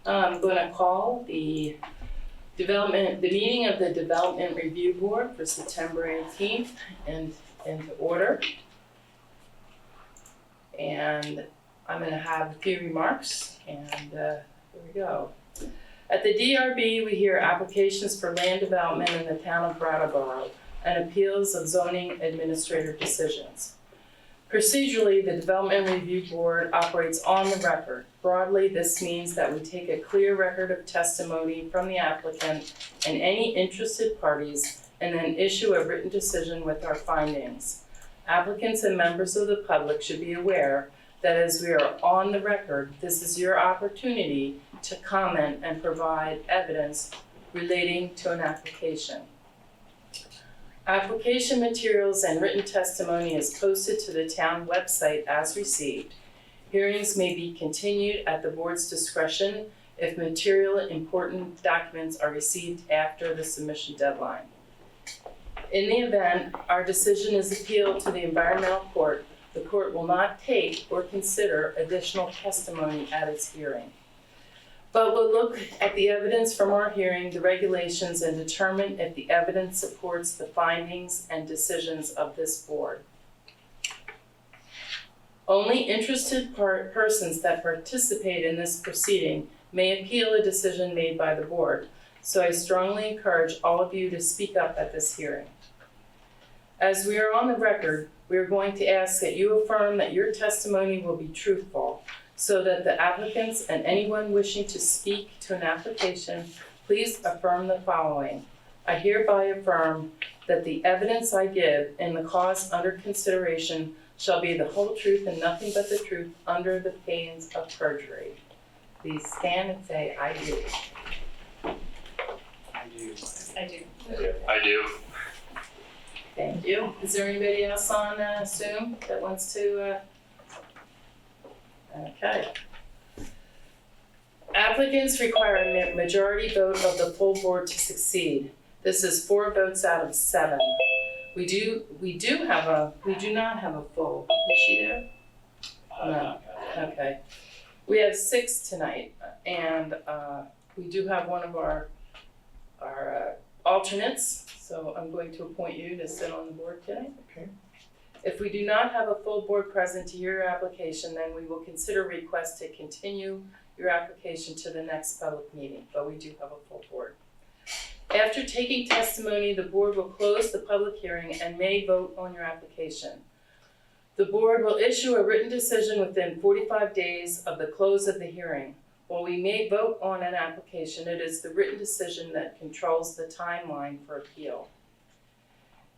I'm going to call the meeting of the Development Review Board for September 18th into order. And I'm going to have a few remarks, and here we go. At the DRB, we hear applications for land development in the town of Brattleboro and appeals of zoning administrator decisions. Procedurally, the Development Review Board operates on the record. Broadly, this means that we take a clear record of testimony from the applicant and any interested parties and then issue a written decision with our findings. Applicants and members of the public should be aware that as we are on the record, this is your opportunity to comment and provide evidence relating to an application. Application materials and written testimony is posted to the town website as received. Hearings may be continued at the board's discretion if material important documents are received after the submission deadline. In the event our decision is appealed to the environmental court, the court will not take or consider additional testimony at its hearing, but will look at the evidence from our hearing, the regulations, and determine if the evidence supports the findings and decisions of this board. Only interested persons that participate in this proceeding may appeal a decision made by the board, so I strongly encourage all of you to speak up at this hearing. As we are on the record, we are going to ask that you affirm that your testimony will be truthful, so that the applicants and anyone wishing to speak to an application, please affirm the following. I hereby affirm that the evidence I give in the cause under consideration shall be the whole truth and nothing but the truth under the pains of perjury. Please stand and say, I do. I do. I do. I do. Thank you. Is there anybody else on Zoom that wants to? Okay. Applicants require a majority vote of the full board to succeed. This is 4 votes out of 7. We do not have a full. Is she there? No. Okay. We have 6 tonight, and we do have one of our alternates. So I'm going to appoint you to sit on the board tonight. Okay. If we do not have a full board present to hear your application, then we will consider request to continue your application to the next public meeting, but we do have a full board. After taking testimony, the board will close the public hearing and may vote on your application. The board will issue a written decision within 45 days of the close of the hearing. While we may vote on an application, it is the written decision that controls the timeline for appeal.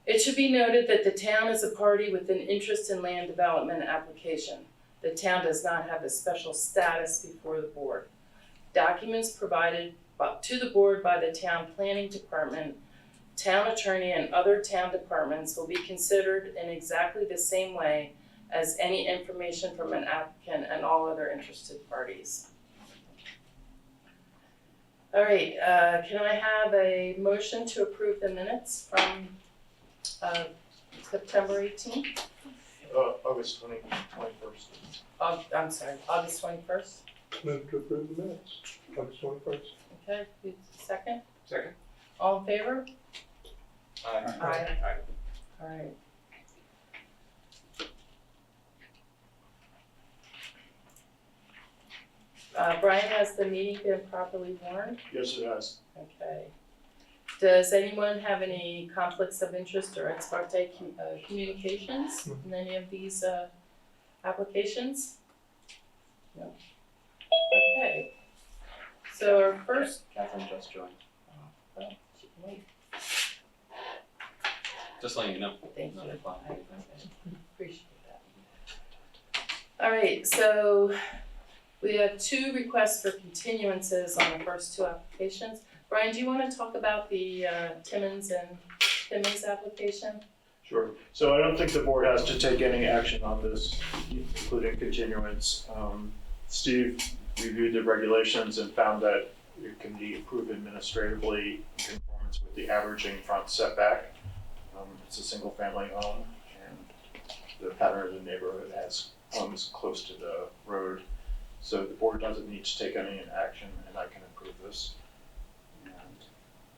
It should be noted that the town is a party with an interest in land development application. The town does not have a special status before the board. Documents provided to the board by the town planning department, town attorney, and other town departments will be considered in exactly the same way as any information from an applicant and all other interested parties. All right, can I have a motion to approve the minutes from September 18th? August 21st. I'm sorry, August 21st? Move to approve the minutes, August 21st. Okay, who's second? Second. All in favor? Aye. Aye. All right. Brian, has the meeting been properly warned? Yes, it has. Okay. Does anyone have any conflicts of interest or ex parte communications in any of these applications? No. Okay. So our first. Catherine just joined. Well, she can wait. Just letting you know. Thank you. Another fun. I appreciate that. All right, so we have 2 requests for continuances on the first 2 applications. Brian, do you want to talk about the Timmons application? Sure. So I don't think the board has to take any action on this, including continuance. Steve reviewed the regulations and found that it can be approved administratively in conformance with the averaging front setback. It's a single family home, and the pattern of the neighborhood has homes close to the road. So the board doesn't need to take any action, and I can approve this. And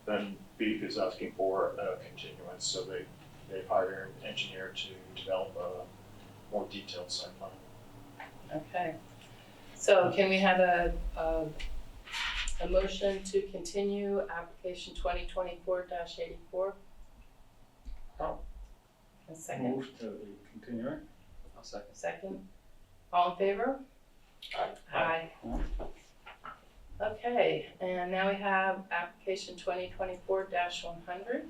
then Beef is asking for a continuance, so they've hired an engineer to develop a more detailed site plan. Okay. So can we have a motion to continue application 2024-84? Oh. A second? Move to continue it. I'll second. Second? All in favor? Aye. Okay, and now we have application 2024-100.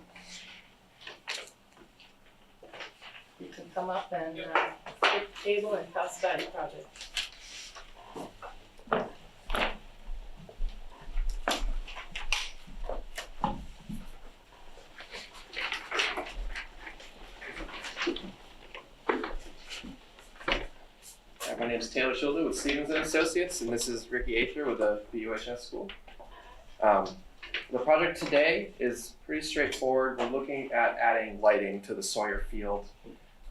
You can come up and sit at the table and tell us about your project. My name is Taylor Schilder with Stevens & Associates, and this is Ricky Acher with the BUHS school. The project today is pretty straightforward. We're looking at adding lighting to the Sawyer Field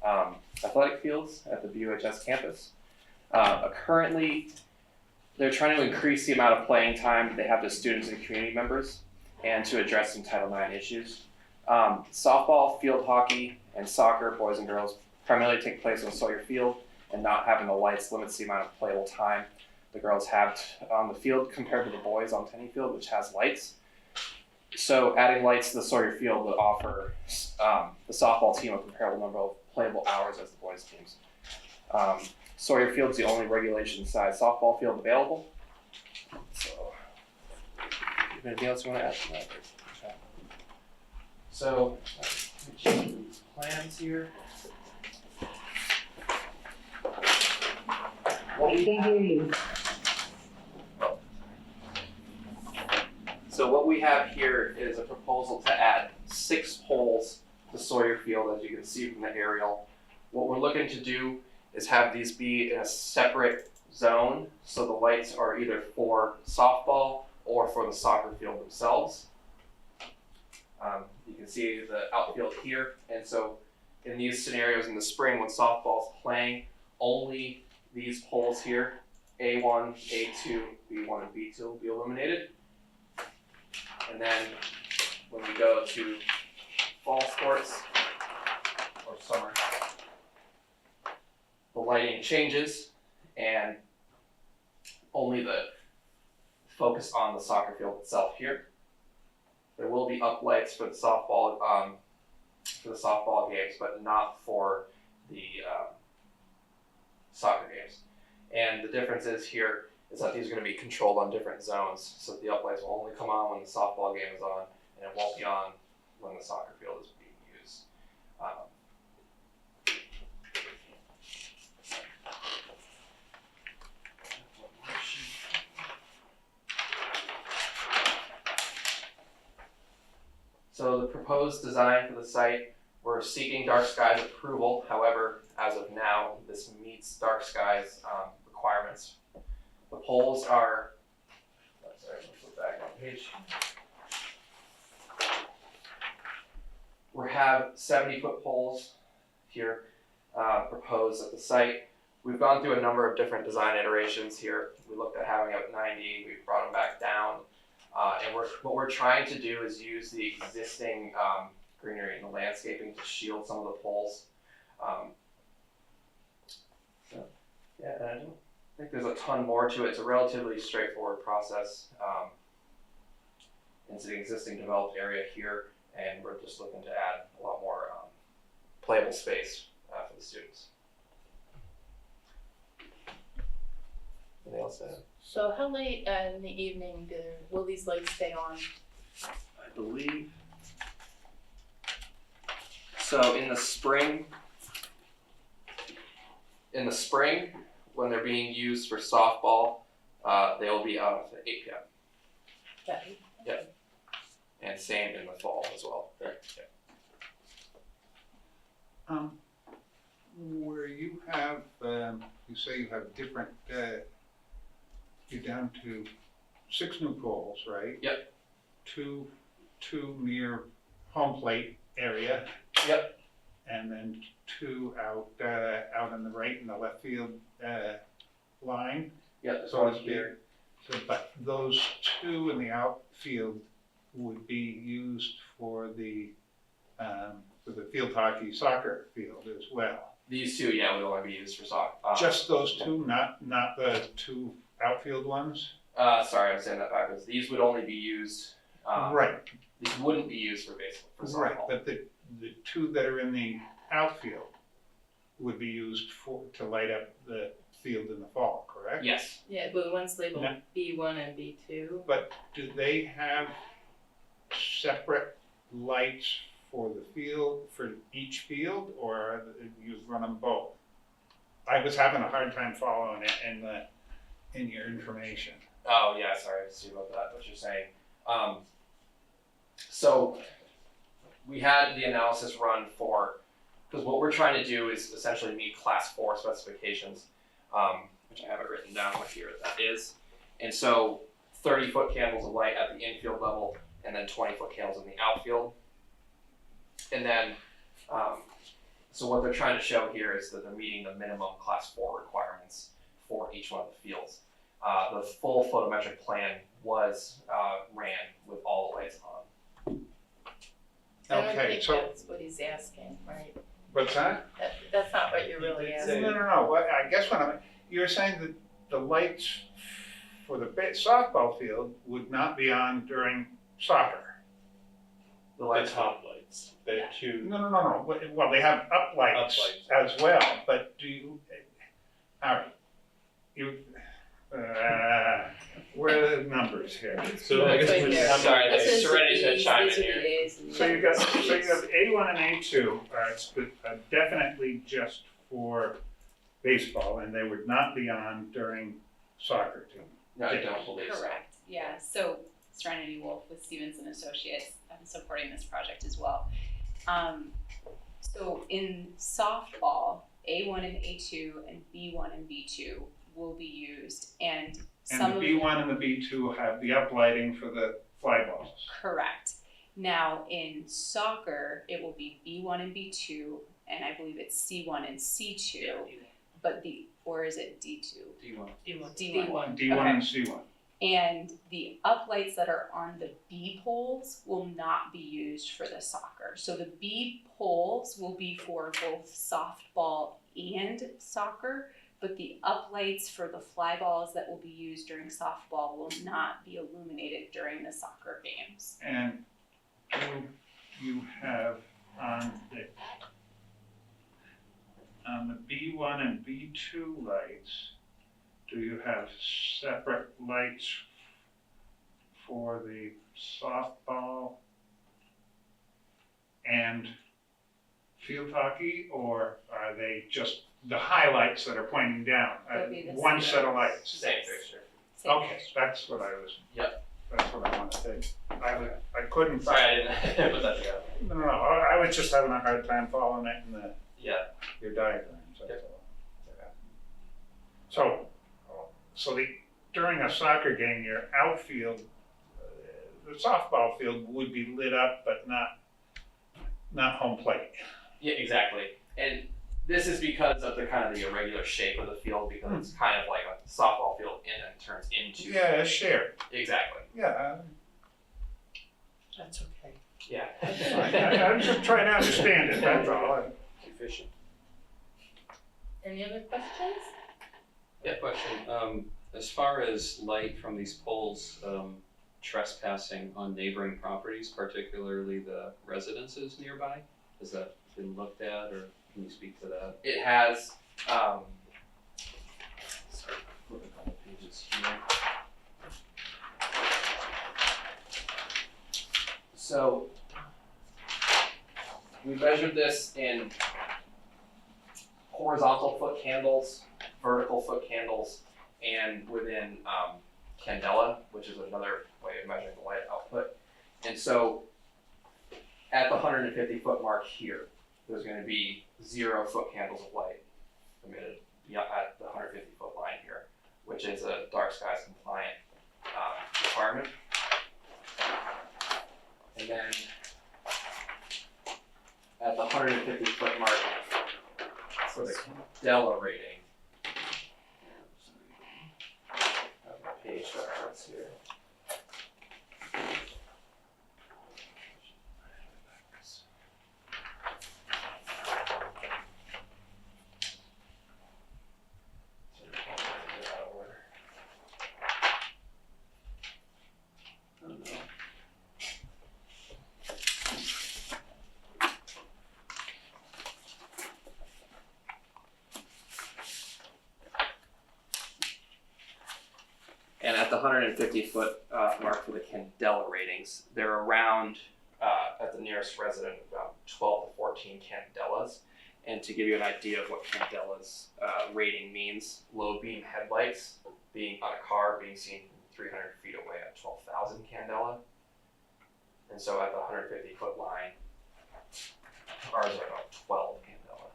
athletic fields at the BUHS campus. Currently, they're trying to increase the amount of playing time they have to students and community members, and to address some Title IX issues. Softball, field hockey, and soccer, boys and girls, primarily take place on Sawyer Field, and not having the lights limits the amount of playable time the girls have on the field compared to the boys on Tenny Field, which has lights. So adding lights to the Sawyer Field would offer the softball team a comparable number of playable hours as the boys teams. Sawyer Field's the only regulation size softball field available. So, anything else you want to add to that? Okay. So, plans here. What we have, so what we have here is a proposal to add 6 poles to Sawyer Field, as you can see from the aerial. What we're looking to do is have these be in a separate zone, so the lights are either for softball or for the soccer field themselves. You can see the outfield here, and so in these scenarios in the spring when softball's playing, only these poles here, A1, A2, B1, and B2 will be illuminated. And then when we go to fall sports or summer, the lighting changes and only the focus on the soccer field itself here. There will be up lights for the softball games, but not for the soccer games. And the difference is here is that these are going to be controlled on different zones, so the uplights will only come on when the softball game is on, and it won't be on when the soccer field is being used. So the proposed design for the site, we're seeking dark skies approval. However, as of now, this meets dark skies requirements. The poles are, sorry, let's flip back on page. We have 70-foot poles here proposed at the site. We've gone through a number of different design iterations here. We looked at having it at 90, we've brought them back down. And what we're trying to do is use the existing greenery and the landscaping to shield some of the poles. Yeah, and I don't think there's a ton more to it. It's a relatively straightforward process. It's an existing developed area here, and we're just looking to add a lot more playable space for the students. Anything else to add? So how late in the evening will these lights stay on? I believe. So in the spring, when they're being used for softball, they will be out at 8 p.m. Okay. Yep. And same in the fall as well. Correct. Yeah. Where you have, you say you have different, you're down to 6 new poles, right? Yep. Two near home plate area. Yep. And then 2 out on the right and the left field line. Yeah, this So one to speak. here. So, but those two in the outfield would be used for the field hockey soccer field as well. These two, yeah, would only be used for soccer. Just those two, not the two outfield ones? Sorry, I'm saying that backwards. These would only be used, Right, these wouldn't be used for baseball, for right, softball. but the two that are in the outfield would be used to light up the field in the fall, correct? Yes. Yeah, but one's labeled No. B1 and B2. But do they have separate lights for the field, for each field, or you run them both? I was having a hard time following it in your information. Oh, yeah, sorry, I see about that, what you're saying. So we had the analysis run for, because what we're trying to do is essentially meet class 4 specifications, which I have it written down with here, that is. And so 30-foot candles of light at the infield level, and then 20-foot candles in the outfield. And then, so what they're trying to show here is that they're meeting the minimum class 4 requirements for each one of the fields. The full photometric plan was ran with all the lights on. I don't Okay, think so, that's what he's asking, right? what's that? That's not what you're really did asking. No, what, I guess you're saying that the lights for the softball field would not be on during soccer? The lights top lights, the two. No. Well, they have up lights as well, but do you, all right, where are the numbers here? So I guess we- I'm sorry, This is the Serenity's gonna Bs, chime these in are the here. As and the So you got, Bs. so you have A1 and A2 are definitely just for baseball, and they would not be on during soccer team. No, I don't believe so. Correct, yeah, so Serenity Wolf with Stevens and Associates, I'm supporting this project as well. So in softball, A1 and A2 and B1 and B2 will be used, and some And of the B1 and the B2 have the uplighting for the fly balls. correct. Now in soccer, it will be B1 and B2, and I believe it's C1 and C2, but or is it D2? D1. D1. D1 Okay. and C1. And the uplights that are on the B poles will not be used for the soccer. So the B poles will be for both softball and soccer, but the uplights for the fly balls that will be used during softball will not be illuminated during the soccer games. And you have on the B1 and B2 lights, do you have separate lights for the softball and field hockey, or are they just the highlights that are pointing down? They'll be the One same. set of lights? Same fixture. Same. Okay, that's what I was. Yep. That's what I wanted to, I couldn't Sorry, find. I didn't put that together. No, I was just having a hard time following it in Yeah. your diagrams, that's Yep. all. So during a soccer game, your outfield, the softball field would be lit up, but not home plate. Yeah, exactly. And this is because of the kind of the irregular shape of the field, because it's kind of like a softball field and then turns into. Yeah, it's shared, Exactly. yeah. That's okay. Yeah. I'm just trying to understand it, that's all. Efficient. Any other questions? Yeah, question. As far as light from these poles trespassing on neighboring properties, particularly the residences nearby, has that been looked at, or can you speak to that? It has, Sorry, flip a couple pages here. so we measured this in horizontal foot candles, vertical foot candles, and within candela, which is another way of measuring the light output. And so at the 150 foot mark here, there's going to be 0 foot candles of light emitted at the 150 foot line here, which is a dark skies compliant requirement. And then at the 150 foot mark for the candela rating, the 150-foot mark for the candela ratings. They're around, at the nearest resident, about 12 to 14 candelas. And to give you an idea of what candela's rating means, low beam headlights being on a car being seen from 300 feet away at 12,000 candela. And so at the 150-foot line, cars are about 12 candela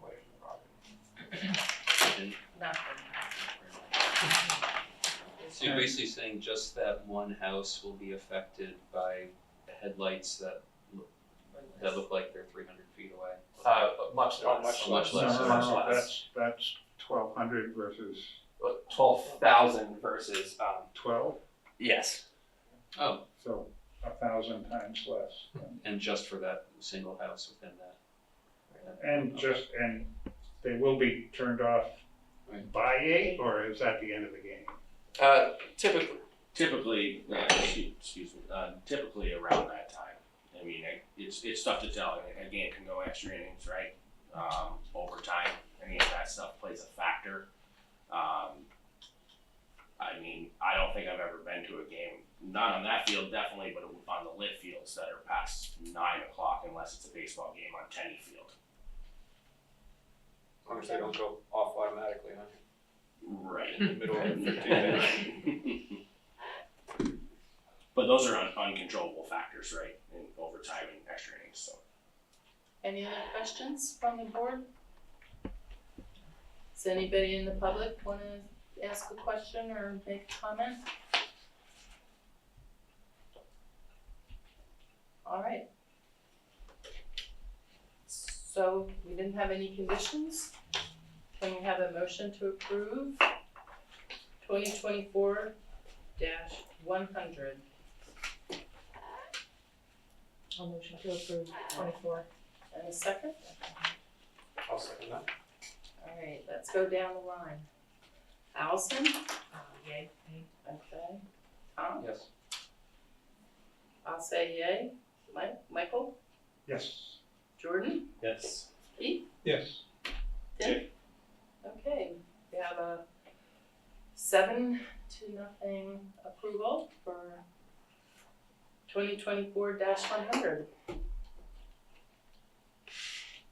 away from the property. Not So you're basically saying just that one house will be affected by headlights that look like they're 300 feet away? Much less. Much less. No, Much less. That's 1,200 versus 12,000 versus 12, yes. Oh, so 1,000 times less. and just for that single house within that? And they will be turned off by 8, or is that the end of the game? Typically, typically around that time. I mean, it's tough to tell. Again, it can go extra innings, right? Overtime, any of that stuff plays a factor. I mean, I don't think I've ever been to a game, not on that field definitely, but on the lit fields that are past 9 o'clock, unless it's a baseball game on Tenney Field. As long as they don't go off automatically, huh? Right. In the middle of the 15 minutes. But those are uncontrollable factors, right? In overtime and extra innings, so. Any other questions from the board? Does anybody in the public want to ask a question or make a comment? All right. So we didn't have any conditions. Can we have a motion to approve 2024-100? I'll motion to approve 24. And a second? I'll second that. All right, let's go down the line. Allison? Yay. Okay. Tom? Yes. I'll say yay. Michael? Yes. Jordan? yes. Keith? Yes. Tim? Okay, we have a 7-0 approval for 2024-100.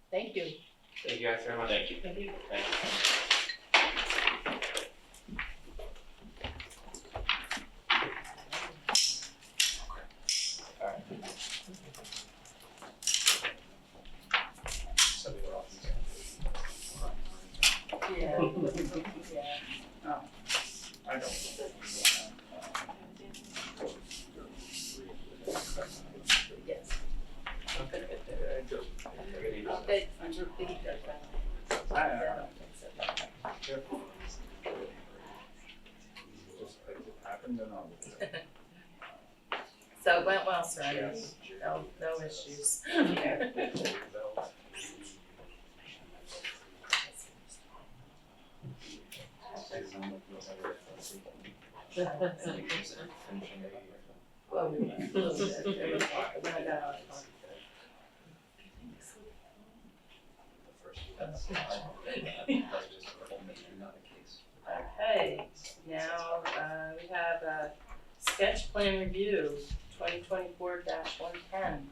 Thank you. Thank you guys very much. Thank you. Thank you. Thank you. So we were off. Yeah. Yeah. I don't. Yes. Okay, I'm sure Keith does that. I don't think so. Happened and all. So it went well, sir. No issues. Well, we went a little bit. It was hard when I got out of the Okay, now, we have a sketch plan review, 2024-110.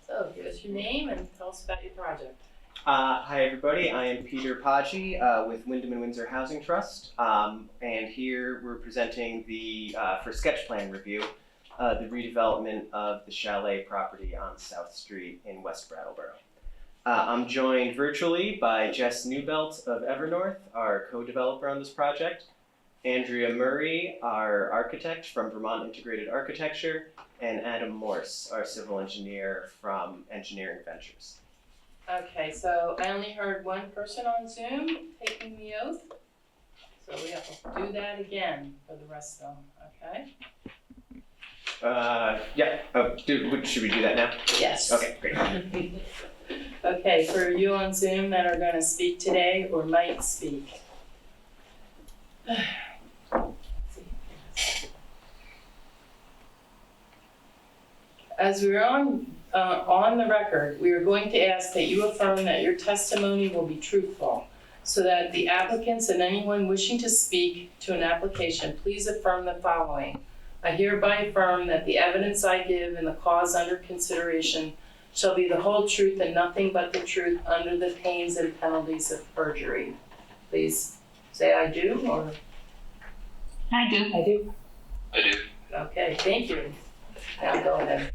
So, give us your name and tell us about your project. Hi everybody, I am Peter Paggi with Wyndham and Windsor Housing Trust, and here we're presenting the for sketch plan review, the redevelopment of the chalet property on South Street in West Brattleboro. I'm joined virtually by Jess Newbelt of Evernorth, our co-developer on this project, Andrea Murray, our architect from Vermont Integrated Architecture, and Adam Morse, our civil engineer from Engineering Ventures. Okay, so I only heard one person on Zoom taking the oath, so we have to do that again for the rest of them, okay? Yeah, should we do that now? Yes. Okay, great. Okay, for you on Zoom that are gonna speak today or might speak. As we're on on the record, we are going to ask that you affirm that your testimony will be truthful, so that the applicants and anyone wishing to speak to an application, please affirm the following. I hereby affirm that the evidence I give in the cause under consideration shall be the whole truth and nothing but the truth under the pains and penalties of perjury. Please say I do, or? I do. I do. I do. Okay, thank you. Now go ahead.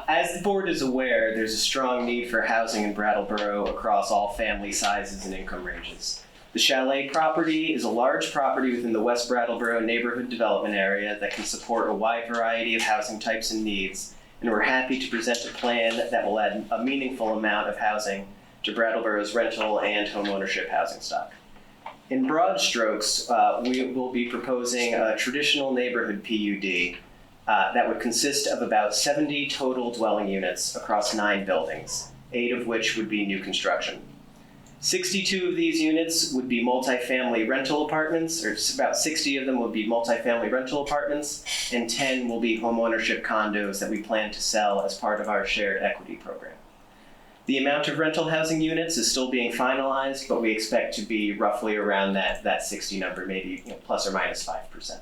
As the board is aware, there's a strong need for housing in Brattleboro across all family sizes and income ranges. The chalet property is a large property within the West Brattleboro neighborhood development area that can support a wide variety of housing types and needs, and we're happy to present a plan that will add a meaningful amount of housing to Brattleboro's rental and homeownership housing stock. In broad strokes, we will be proposing a traditional neighborhood PUD that would consist of about 70 total dwelling units across 9 buildings, 8 of which would be new construction. 62 of these units would be multifamily rental apartments, or about 60 of them would be multifamily rental apartments, and 10 will be homeownership condos that we plan to sell as part of our shared equity program. The amount of rental housing units is still being finalized, but we expect to be roughly around that 60 number, maybe plus or minus 5%.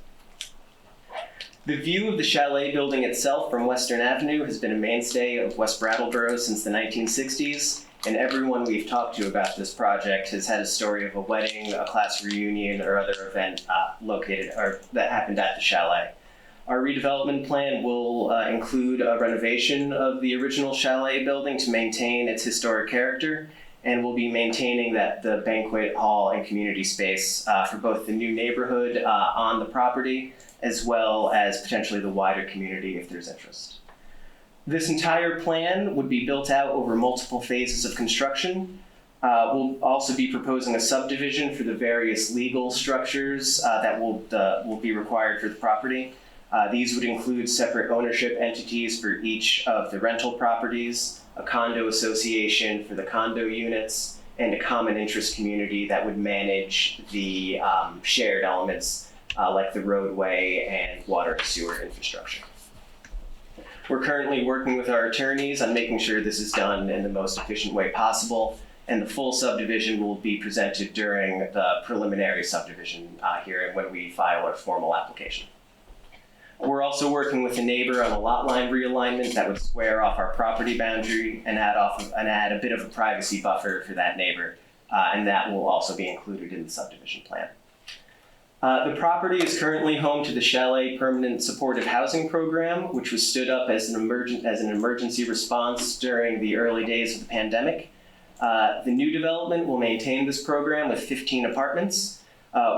The view of the chalet building itself from Western Avenue has been a mainstay of West Brattleboro since the 1960s, and everyone we've talked to about this project has had a story of a wedding, a class reunion, or other event located or that happened at the chalet. Our redevelopment plan will include a renovation of the original chalet building to maintain its historic character, and we'll be maintaining the banquet hall and community space for both the new neighborhood on the property, as well as potentially the wider community if there's interest. This entire plan would be built out over multiple phases of construction. We'll also be proposing a subdivision for the various legal structures that will be required for the property. These would include separate ownership entities for each of the rental properties, a condo association for the condo units, and a common interest community that would manage the shared elements like the roadway and water and sewer infrastructure. We're currently working with our attorneys on making sure this is done in the most efficient way possible, and the full subdivision will be presented during the preliminary subdivision hearing when we file our formal application. We're also working with a neighbor on a lot line realignment that would square off our property boundary and add a bit of a privacy buffer for that neighbor, and that will also be included in the subdivision plan. The property is currently home to the Chalet Permanent Supportive Housing Program, which was stood up as an emergency response during the early days of the pandemic. The new development will maintain this program with 15 apartments.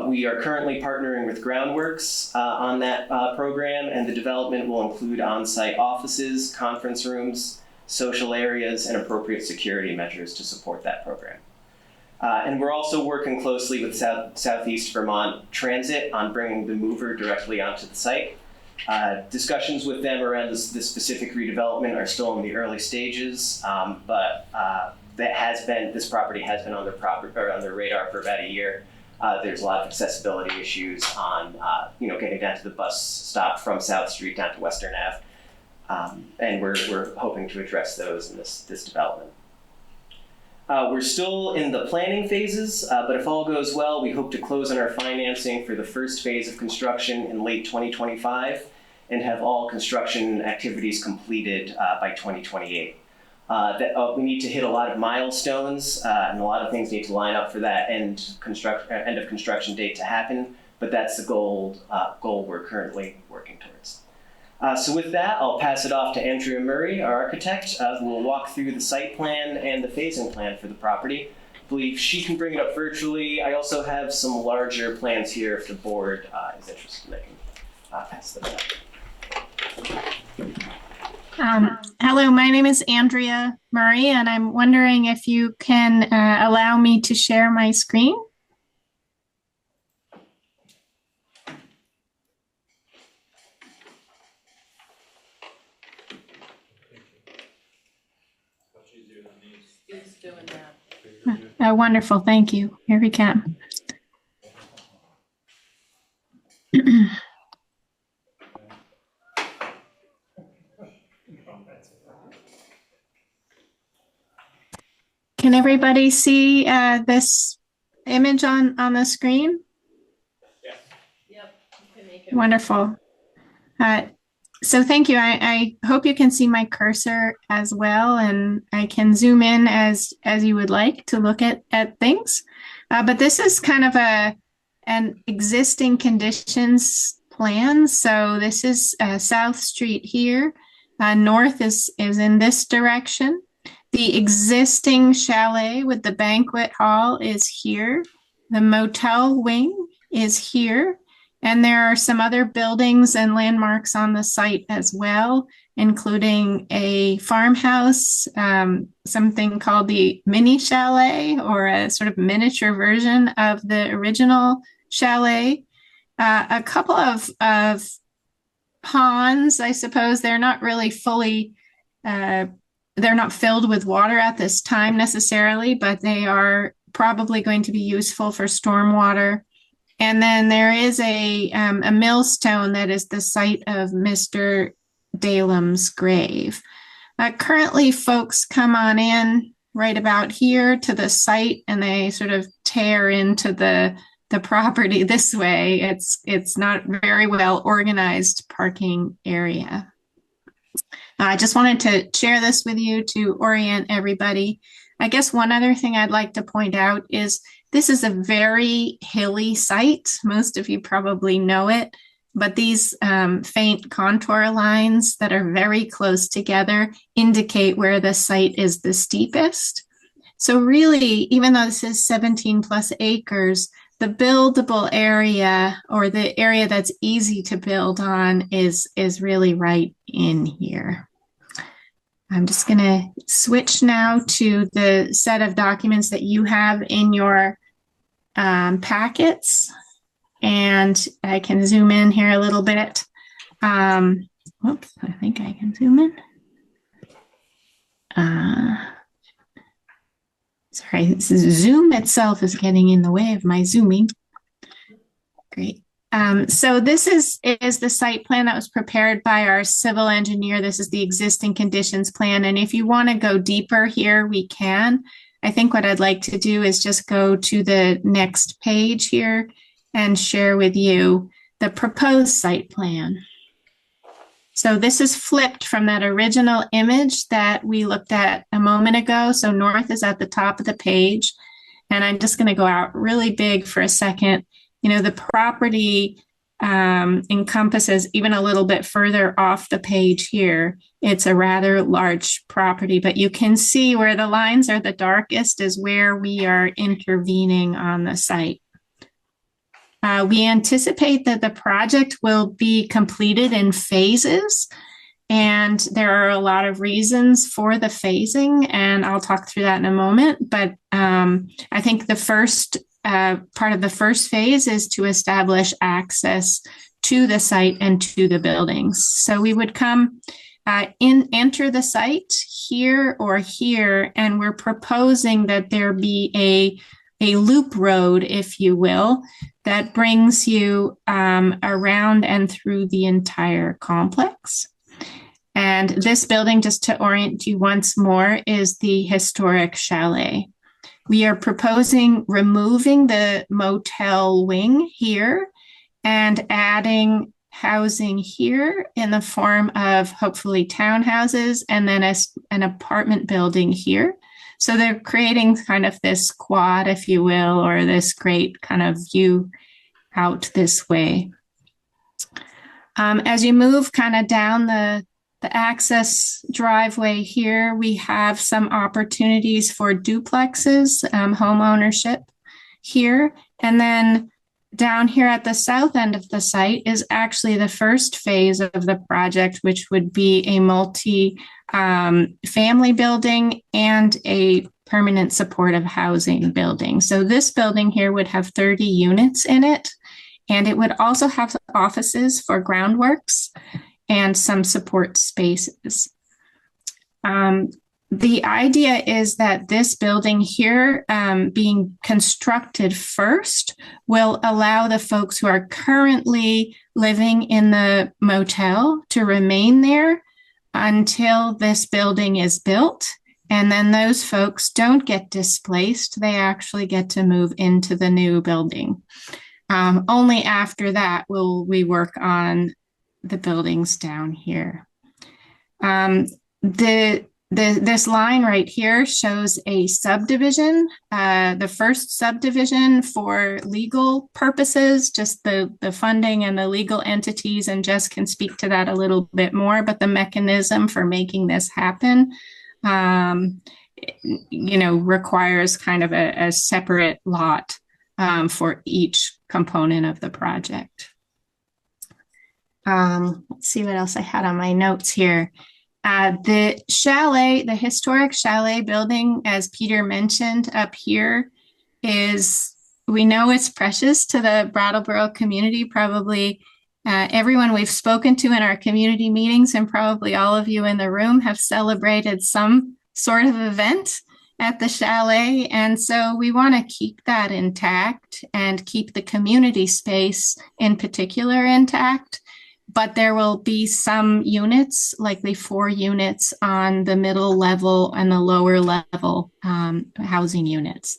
We are currently partnering with Groundworks on that program, and the development will include on-site offices, conference rooms, social areas, and appropriate security measures to support that program. And we're also working closely with Southeast Vermont Transit on bringing the mover directly onto the site. Discussions with them around this specific redevelopment are still in the early stages, but this property has been on their radar for about a year. There's a lot of accessibility issues on getting down to the bus stop from South Street down to Western Ave, and we're hoping to address those in this development. We're still in the planning phases, but if all goes well, we hope to close on our financing for the first phase of construction in late 2025 and have all construction activities completed by 2028. We need to hit a lot of milestones, and a lot of things need to line up for that end of construction date to happen, but that's the goal we're currently working towards. So with that, I'll pass it off to Andrea Murray, our architect, who will walk through the site plan and the phasing plan for the property. I believe she can bring it up virtually. I also have some larger plans here if the board is interested. I can pass them out. Hello, my name is Andrea Murray, and I'm wondering if you can allow me to share my screen. Who's doing that? Oh, wonderful, thank you. Here we go. Can everybody see this image on the screen? Yep, you can make it. Wonderful. So thank you. I hope you can see my cursor as well, and I can zoom in as you would like to look at things. But this is kind of an existing conditions plan. So this is South Street here. North is in this direction. The existing chalet with the banquet hall is here. The motel wing is here. And there are some other buildings and landmarks on the site as well, including a farmhouse, something called the mini chalet, or a sort of miniature version of the original chalet. A couple of ponds, I suppose. They're not really fully, they're not filled with water at this time necessarily, but they are probably going to be useful for stormwater. And then there is a millstone that is the site of Mr. Dalem's grave. Currently, folks come on in right about here to the site, and they sort of tear into the property this way. It's not very well organized parking area. I just wanted to share this with you to orient everybody. I guess one other thing I'd like to point out is this is a very hilly site. Most of you probably know it, but these faint contour lines that are very close together indicate where the site is the steepest. So really, even though this is 17 plus acres, the buildable area, or the area that's easy to build on, is really right in here. I'm just going to switch now to the set of documents that you have in your packets, and I can zoom in here a little bit. Whoops, I think I can zoom in. Sorry, Zoom itself is getting in the way of my zooming. Great. So this is the site plan that was prepared by our civil engineer. This is the existing conditions plan. And if you want to go deeper here, we can. I think what I'd like to do is just go to the next page here and share with you the proposed site plan. So this is flipped from that original image that we looked at a moment ago. So north is at the top of the page. And I'm just going to go out really big for a second. You know, the property encompasses even a little bit further off the page here. It's a rather large property, but you can see where the lines are the darkest is where we are intervening on the site. We anticipate that the project will be completed in phases, and there are a lot of reasons for the phasing, and I'll talk through that in a moment. But I think the first part of the first phase is to establish access to the site and to the buildings. So we would come enter the site here or here, and we're proposing that there be a loop road, if you will, that brings you around and through the entire complex. And this building, just to orient you once more, is the historic chalet. We are proposing removing the motel wing here and adding housing here in the form of hopefully townhouses, and then an apartment building here. So they're creating kind of this quad, if you will, or this great kind of view out this way. As you move kind of down the access driveway here, we have some opportunities for duplexes, home ownership here. And then down here at the south end of the site is actually the first phase of the project, which would be a multi-family building and a permanent supportive housing building. So this building here would have 30 units in it, and it would also have offices for groundworks and some support spaces. The idea is that this building here being constructed first will allow the folks who are currently living in the motel to remain there until this building is built. And then those folks don't get displaced. They actually get to move into the new building. Only after that will we work on the buildings down here. This line right here shows a subdivision, the first subdivision for legal purposes, just the funding and the legal entities, and Jess can speak to that a little bit more, but the mechanism for making this happen, requires kind of a separate lot for each component of the project. Let's see what else I had on my notes here. The chalet, the historic chalet building, as Peter mentioned up here, we know it's precious to the Brattleboro community. Probably everyone we've spoken to in our community meetings, and probably all of you in the room, have celebrated some sort of event at the chalet. And so we want to keep that intact and keep the community space in particular intact. But there will be some units, likely 4 units on the middle level and the lower level housing units.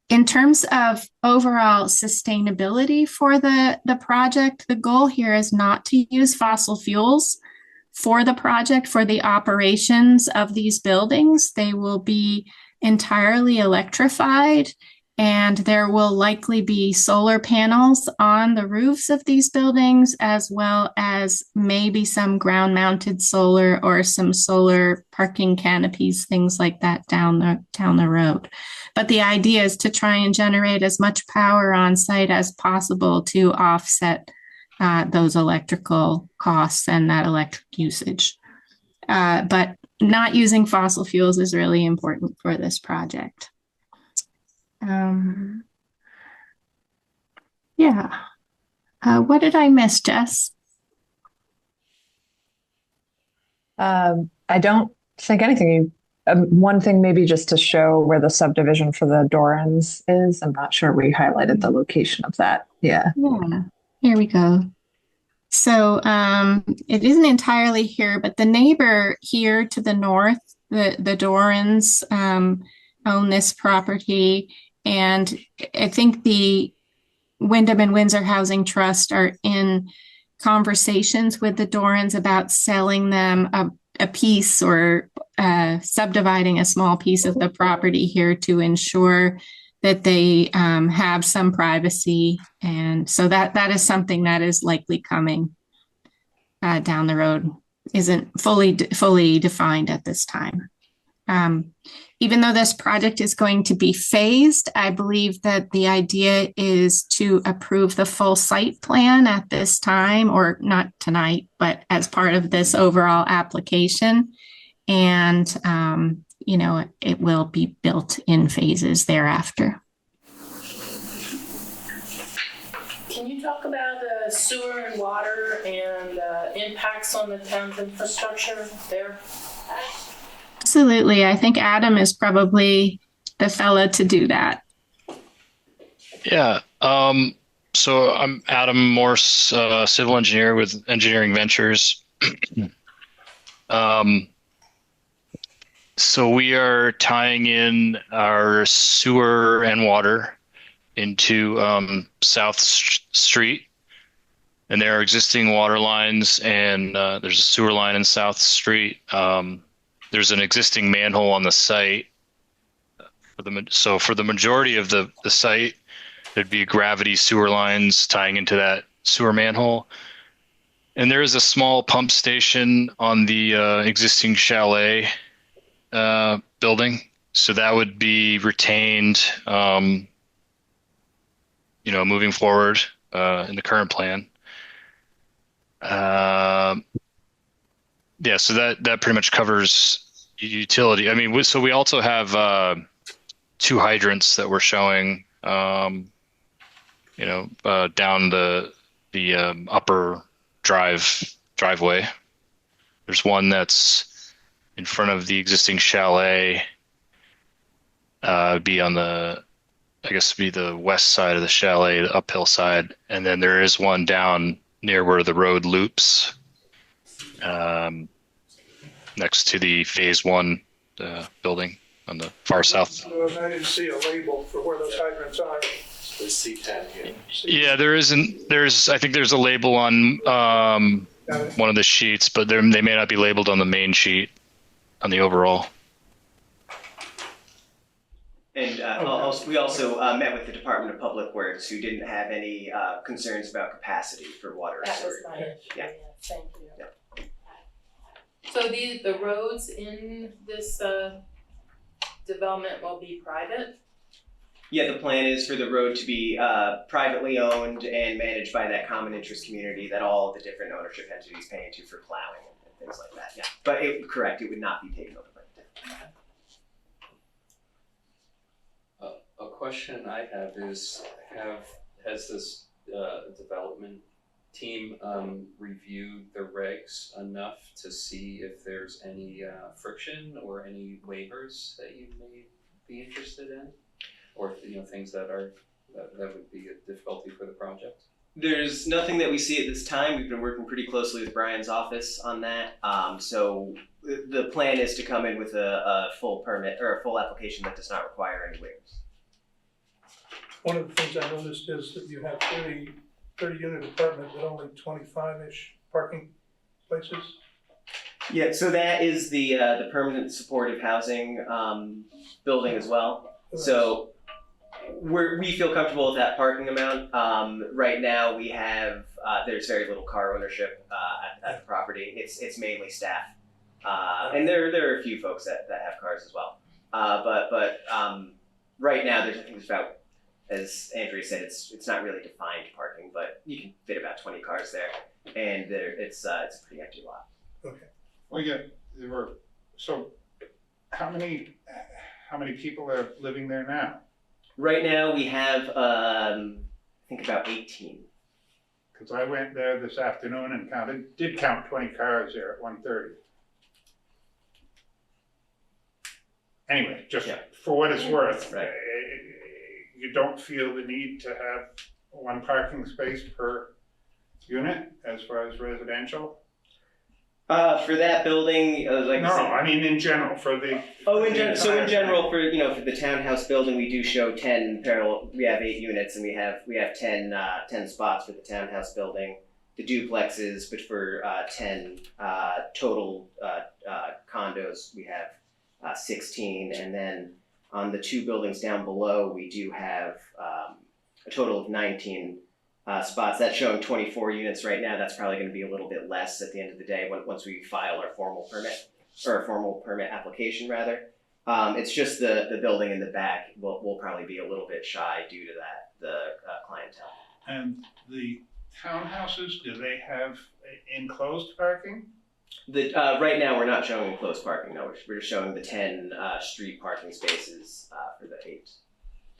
In terms of overall sustainability for the project, the goal here is not to use fossil fuels for the project, for the operations of these buildings. They will be entirely electrified, and there will likely be solar panels on the roofs of these buildings, as well as maybe some ground-mounted solar or some solar parking canopies, things like that down the road. But the idea is to try and generate as much power on site as possible to offset those electrical costs and that electric usage. But not using fossil fuels is really important for this project. What did I miss, Jess? I don't think anything. One thing maybe just to show where the subdivision for the Dorans is. I'm not sure we highlighted the location of that. Yeah. Here we go. So it isn't entirely here, but the neighbor here to the north, the Dorans own this property. And I think the Wyndham and Windsor Housing Trust are in conversations with the Dorans about selling them a piece or subdividing a small piece of the property here to ensure that they have some privacy. And so that is something that is likely coming down the road. Isn't fully defined at this time. Even though this project is going to be phased, I believe that the idea is to approve the full site plan at this time, or not tonight, but as part of this overall application. And, it will be built in phases thereafter. Can you talk about sewer and water and impacts on the town's infrastructure there? Absolutely. I think Adam is probably the fellow to do that. Yeah. So I'm Adam Morse, civil engineer with Engineering Ventures. So we are tying in our sewer and water into South Street, and there are existing water lines, and there's a sewer line in South Street. There's an existing manhole on the site. So for the majority of the site, there'd be gravity sewer lines tying into that sewer manhole. And there is a small pump station on the existing chalet building. So that would be retained, moving forward in the current plan. So that pretty much covers utility. I mean, so we also have 2 hydrants that we're showing, down the upper driveway. There's one that's in front of the existing chalet, be on the west side of the chalet, the uphill side, and then there is one down near where the road loops. next to the phase 1 building on the far south. I didn't see a label for where those hydrants are. There's C10 here. Yeah, there isn't. I think there's a label on one of the sheets, but they may not be labeled on the main sheet on the overall. And we also met with the Department of Public Works, who didn't have any concerns about capacity for water and That sewer. was my issue, Yeah. thank you. Yeah. So the roads in this development will be private? Yeah, the plan is for the road to be privately owned and managed by that common interest community that all the different ownership entities pay into for plowing and things like that. Yeah, but correct, it would not be taken over by the different. A question I have is, has this development team reviewed the regs enough to see if there's any friction or any waivers that you may be interested in? Or things that would be a difficulty for the project? There's nothing that we see at this time. We've been working pretty closely with Brian's office on that. So the plan is to come in with a full permit or a full application that does not require any waivers. One of the things I noticed is that you have 30 unit apartment, but only 25-ish parking places. Yeah, so that is the permanent supportive housing building as well. So we feel comfortable with that parking amount. Right now we have there's very little car ownership at the property. It's mainly staff, and there are a few folks that have cars as well. But right now I think there's about, as Andrea said, it's not really defined parking, but you can fit about 20 cars there, and it's a pretty empty lot. Okay. So how many people are living there now? Right now we have I think about 18. Because I went there this afternoon and did count 20 cars there at 1:30. Anyway, just for what it's worth, Right. You don't feel the need to have one parking space per unit as far as residential? For that building, like No, I mean in general for the. in general. So in general, for the townhouse building, we do show 10 parallel. We have 8 units, and we have 10 spots for the townhouse building. The duplexes, but for 10 total condos, we have 16, and then on the 2 buildings down below, we do have a total of 19 spots. That's showing 24 units right now. That's probably going to be a little bit less at the end of the day once we file our formal permit application rather. It's just the building in the back will probably be a little bit shy due to the clientele. And the townhouses, do they have enclosed parking? Right now, we're not showing enclosed parking. No, we're just showing the 10 street parking spaces for the 8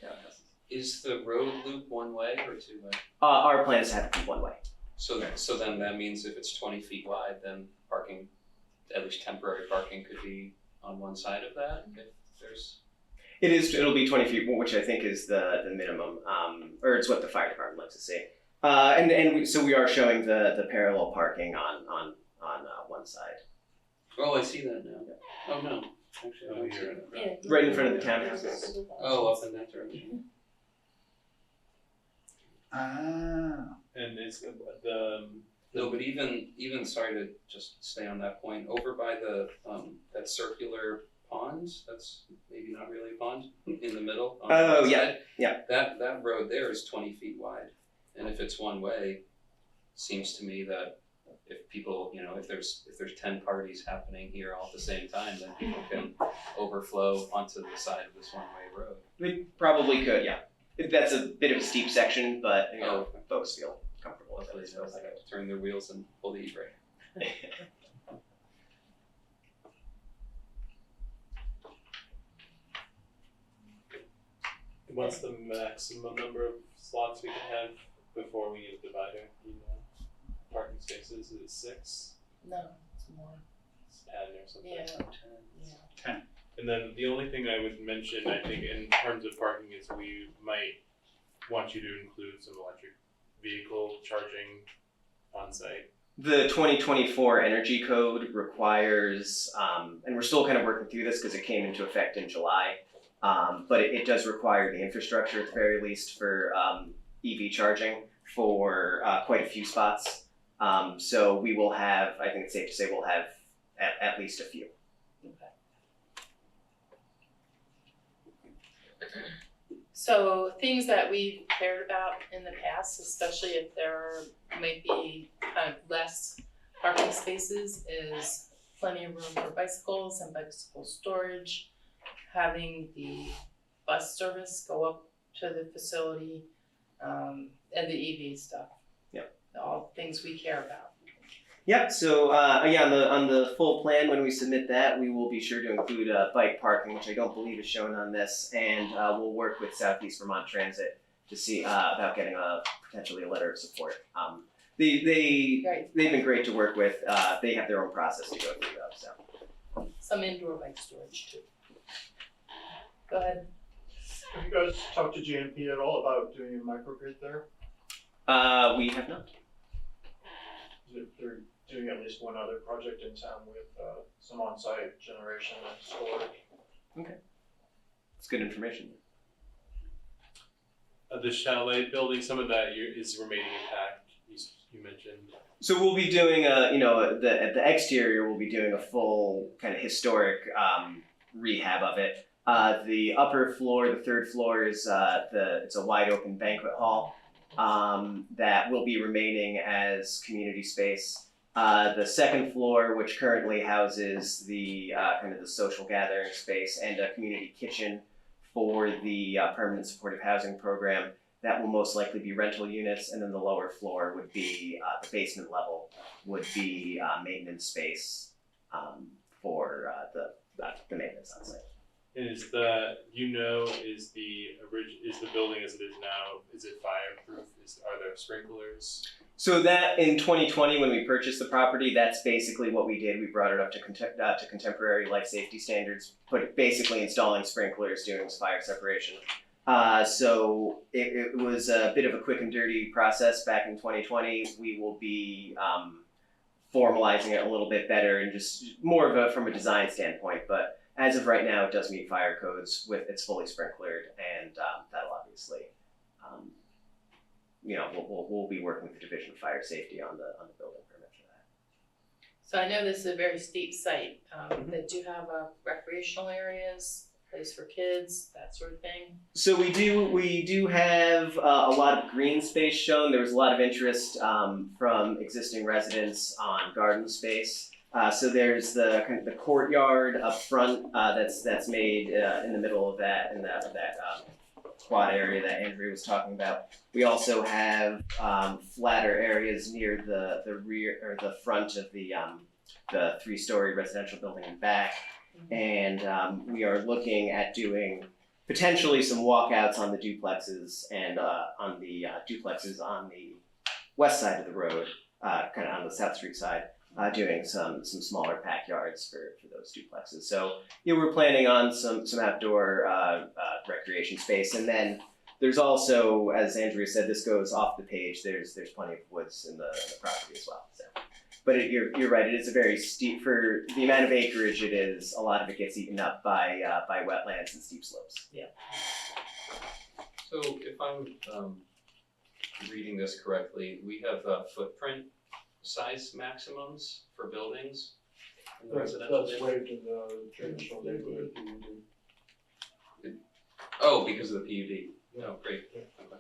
townhouses. Is the road loop one way or two way? Our plan is to have it be one way. So then that means if it's 20 feet wide, then parking, at least temporary parking, could be on one side of that if there's. It'll be 20 feet, which I think is the minimum, or it's what the fire department likes to see. So we are showing the parallel parking on one side. Oh, I see that now. Oh no, actually, I don't see that. Right in front of the townhouses. Oh, up in that direction. And it's the No, but even sorry to just stay on that point, over by the that circular pond, that's maybe not really a pond, in the middle. On the right side, yeah. That road there is 20 feet wide, and if it's one way, seems to me that if people, if there's 10 parties happening here all at the same time, then people can overflow onto the side of this one-way road. We probably could, yeah. That's a bit of a steep section, but folks feel comfortable with it. They have to turn their wheels and pull the e-brake. what's the maximum number of slots we can have before we use divider? Parking spaces, is it 6? No, it's more. It's 10 or something. Yeah. 10. And then the only thing I would mention, I think, in terms of parking is we might want you to include some electric vehicle charging on site. The 2024 Energy Code requires, and we're still kind of working through this because it came into effect in July, but it does require the infrastructure at the very least for EV charging for quite a few spots. So we will have, I think it's safe to say we'll have at least a few. So things that we've cared about in the past, especially if there might be kind of less parking spaces, is plenty of room for bicycles and bicycle storage, having the bus service go up to the facility, and the EV stuff. Yep. All things we care about. Yep, so yeah, on the full plan, when we submit that, we will be sure to include bike parking, which I don't believe is shown on this, and we'll work with Southeast Vermont Transit to see about getting potentially a letter of support. They've been great to work with. They have their own process to go through though, so. Some indoor bike storage too. Go ahead. Have you guys talked to GMP at all about doing a microgrid there? We have not. They're doing at least one other project in town with some on-site generation and storage. Okay, that's good information. The chalet building, some of that is remaining intact. You mentioned. So we'll be doing at the exterior we'll be doing a full kind of historic rehab of it. The upper floor, the third floor is it's a wide open banquet hall that will be remaining as community space. The second floor, which currently houses the kind of the social gathering space and a community kitchen for the permanent supportive housing program, that will most likely be rental units, and then the lower floor would be the basement level would be maintenance space for the maintenance on site. And is the building as it is now, is it fireproof? Are there sprinklers? So that in 2020, when we purchased the property, that's basically what we did. We brought it up to contemporary life safety standards, basically installing sprinklers, doing fire separation. So it was a bit of a quick and dirty process back in 2020. We will be formalizing it a little bit better and just more of from a design standpoint, but as of right now, it does meet fire codes it's fully sprinklered, and that'll obviously, we'll be working with the Division of Fire Safety on the building permit for that. So I know this is a very steep site. They do have recreational areas, place for kids, that sort of thing. So we do have a lot of green space shown. There was a lot of interest from existing residents on garden space. So there's the kind of the courtyard up front that's made in the middle of that quad area that Andrew was talking about. We also have flatter areas near the rear or the front of the 3-story residential building in back, and we are looking at doing potentially some walkouts on the duplexes and on the duplexes on the west side of the road, kind of on the South Street side. Doing some smaller backyards for those duplexes. So we're planning on some outdoor recreation space, and then there's also, as Andrea said, this goes off the page. There's plenty of woods in the property as well. So, but you're right. It is a very steep for the amount of acreage it is. A lot of it gets eaten up by wetlands and steep slopes. Yeah. So if I'm reading this correctly, we have footprint size maximums for buildings in the residential That's waived in the traditional neighborhood. Oh, because of the PUD. No, great. Yeah. Okay.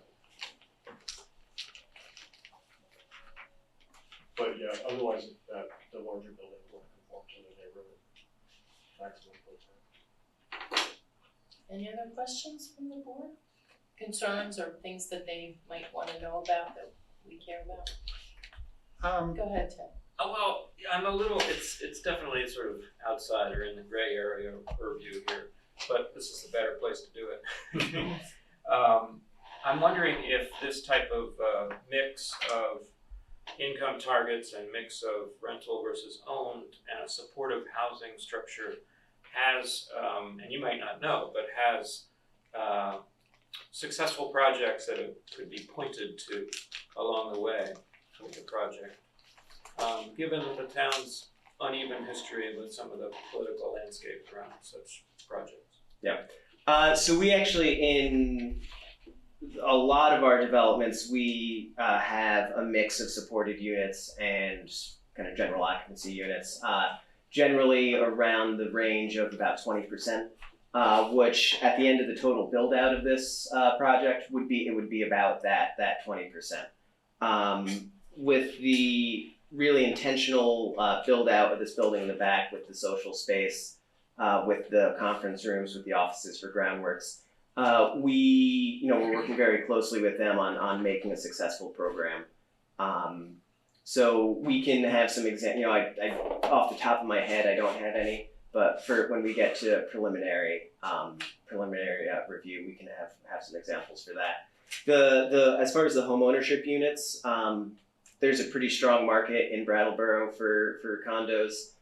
But yeah, otherwise the larger building will conform to the neighborhood maximum footprint. Any other questions from the board? Concerns or things that they might want to know about that we care about? Go ahead, Tim. Oh, well, I'm a little, it's definitely sort of outside or in the gray area purview here, but this is a better place to do it. I'm wondering if this type of mix of income targets and mix of rental versus owned and a supportive housing structure has, and you might not know, but has successful projects that could be pointed to along the way with the project. given the town's uneven history with some of the political landscape around such projects? So we actually, in a lot of our developments, we have a mix of supported units and kind of general occupancy units, generally around the range of about 20%, which at the end of the total build out of this project would be about that 20%. With the really intentional build out of this building in the back with the social space, with the conference rooms, with the offices for groundworks, we're working very closely with them on making a successful program. So we can have some I off the top of my head, I don't have any, but for when we get to preliminary review, we can have some examples for that. The as far as the homeownership units, there's a pretty strong market in Brattleboro for condos.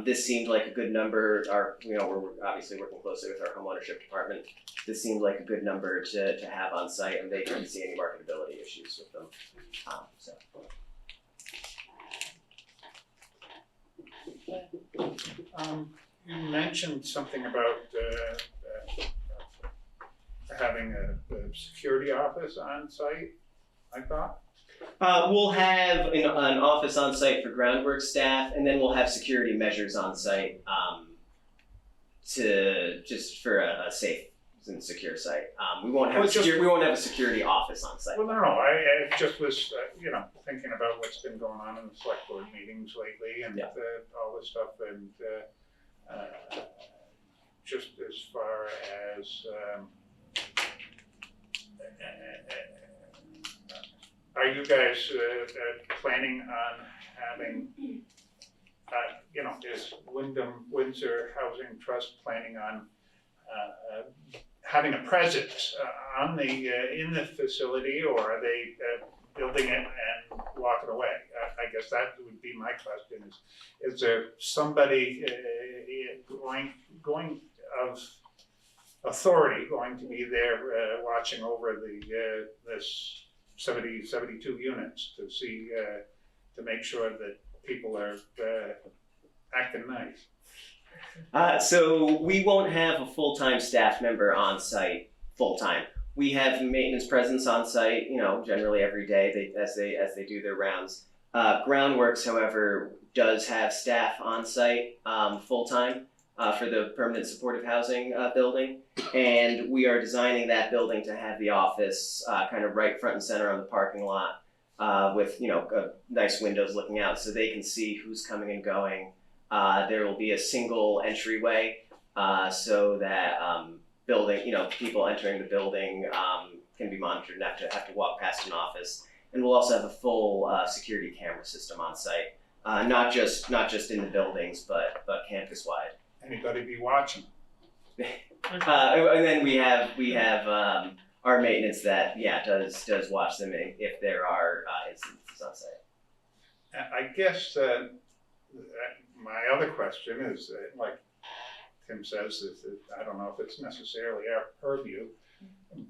This seemed like a good number. We're obviously working closely with our homeownership department. This seemed like a good number to have on site, and they didn't see any marketability issues with them. You mentioned something about having a security office on site, I thought? We'll have an office on site for groundwork staff, and then we'll have security measures on site for a safe and secure site. We won't have a security office on site. Well, no, I just was, thinking about what's been going on in the select board meetings lately and all this stuff, and just as far as are you guys planning on having, is Windsor Housing Trust planning on having a presence on in the facility, or are they building it and walking away? I guess that would be my question: is there somebody going of authority going to be there watching over this 72 units to see to make sure that people are acting nice? So we won't have a full-time staff member on site full-time. We have maintenance presence on site, generally every day as they do their rounds. Groundworks, however, does have staff on site full-time for the permanent supportive housing building, and we are designing that building to have the office kind of right front and center on the parking lot with nice windows looking out so they can see who's coming and going. There will be a single entryway so that people entering the building can be monitored, not to have to walk past an office. And we'll also have a full security camera system on site, not just in the buildings, but campus wide. Anybody be watching? And then we have our maintenance that does watch them if there are instances on site. I guess my other question is, like Tim says, is I don't know if it's necessarily our purview,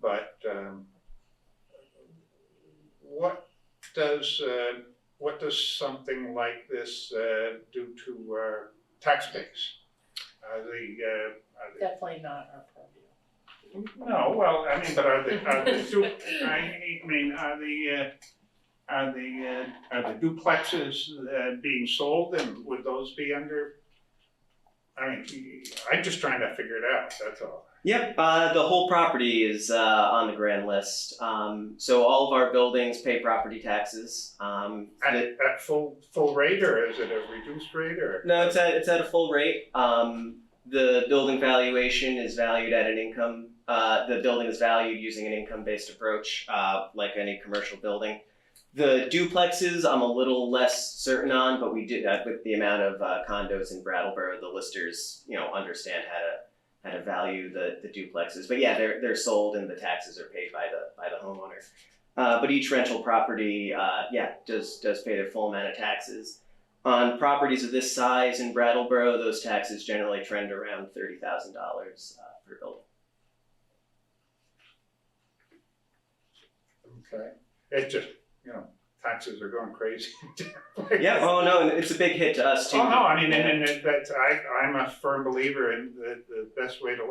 but what does something like this do to our tax base? Definitely not our purview. No, well, I mean, but are the duplexes being sold, and would those be under? I mean, I'm just trying to figure it out. That's all. Yep, the whole property is on the grand list. So all of our buildings pay property taxes. At full rate, or is it a reduced rate, or? No, it's at a full rate. The building valuation is valued at an income. The building is valued using an income-based approach, like any commercial building. The duplexes, I'm a little less certain on, but we did with the amount of condos in Brattleboro, the listers, understand how to value the duplexes. But yeah, they're sold and the taxes are paid by the homeowner. But each rental property, does pay their full amount of taxes. On properties of this size in Brattleboro, those taxes generally trend around $30,000 per building. Okay, it just taxes are going crazy. Yeah, oh no, and it's a big hit to us too. Oh, no, I mean, Yeah. and that's, I'm a firm believer in the best way to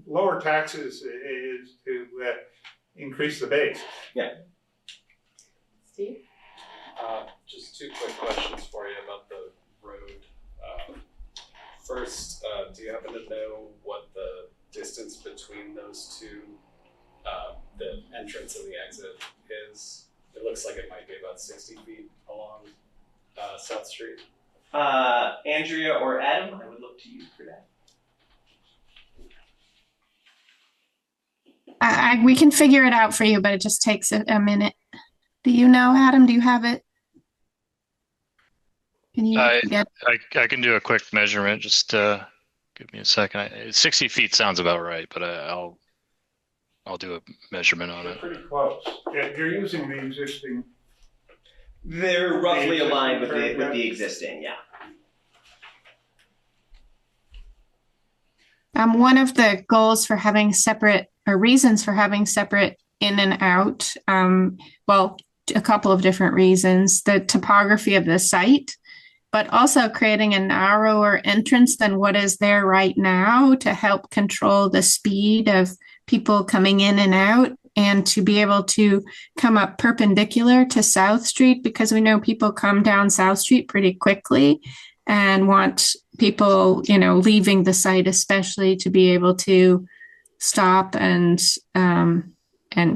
lower taxes is to increase the base. Steve? Just two quick questions for you about the road. First, do you happen to know what the distance between those two, the entrance and the exit is? It looks like it might be about 60 feet along South Street. Andrea or Adam, I would look to you for that. We can figure it out for you, but it just takes a minute. Do you know, Adam? Do you have it? Can you get? I can do a quick measurement. Just give me a second. 60 feet sounds about right, but I'll do a measurement on They're it. pretty close. Yeah, you're using the existing. They're roughly existing aligned with curve, the existing, yeah. One of the goals for having separate, or reasons for having separate in and out, well, a couple of different reasons. The topography of the site, but also creating a narrower entrance than what is there right now to help control the speed of people coming in and out, and to be able to come up perpendicular to South Street, because we know people come down South Street pretty quickly and want people, leaving the site especially to be able to stop and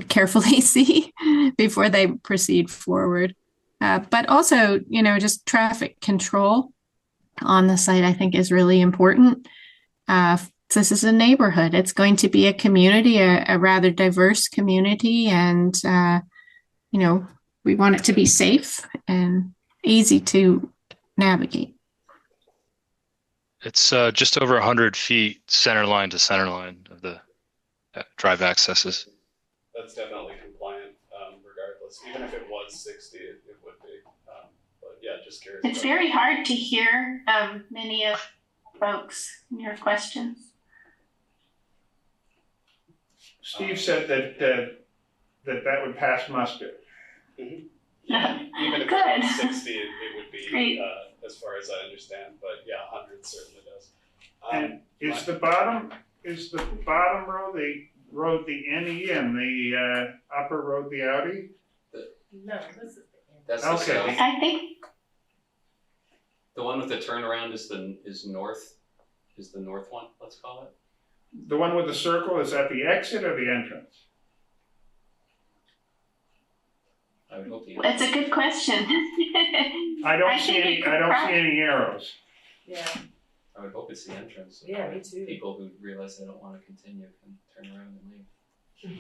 carefully see before they proceed forward. But also, just traffic control on the site, I think, is really important. This is a neighborhood. It's going to be a community, a rather diverse community, and we want it to be safe and easy to navigate. It's just over 100 feet center line to center line of the drive accesses. That's definitely compliant, regardless. Even if it was 60, it would be. But yeah, just curious. It's very hard to hear many of folks in your questions. Steve said that would pass muster. Mm-hmm. Yeah, even if Good. it was 60, it would be, Great. as far as I understand. But yeah, 100 certainly does. And is the bottom road the NE and the upper road the Audi? No, this is That's the Okay. south. I think The one with the turnaround is north, is the north one, let's call it. The one with the circle, is that the exit or the entrance? I would hope the. it's a good question. I don't I see think any. it could I don't crack. see any arrows. Yeah, I would hope it's the entrance. yeah, me too. People who realize they don't want to continue can turn around and leave.